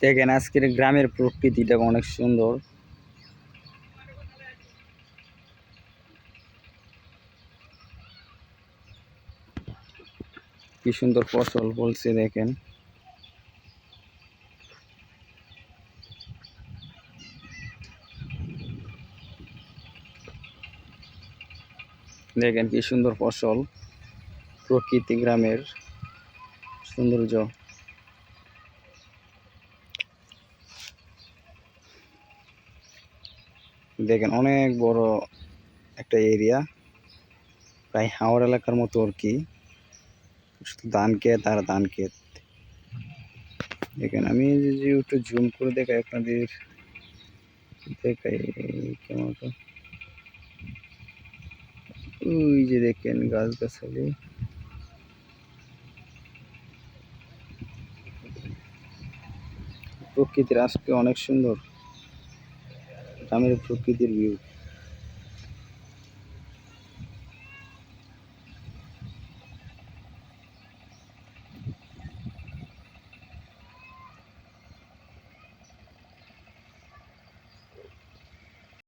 দেখেন আজকের গ্রামের প্রকৃতিটা অনেক সুন্দর। কি সুন্দর ফসল বলছে দেখেন। দেখেন কি সুন্দর ফসল, প্রকৃতি গ্রামের সৌন্দর্য। দেখেন অনেক বড় একটা এরিয়া, প্রায় হাওড় এলাকার মতো আর কি। শুধু ধান ক্ষেত আর ধান ক্ষেত। দেখেন আমি যদি একটু জুম করে দেখাই আপনাদের, দেখাই কেমন, ওই যে দেখেন গাছগাছালি। প্রকৃতির আজকে অনেক সুন্দর, গ্রামের প্রকৃতির ভিউ।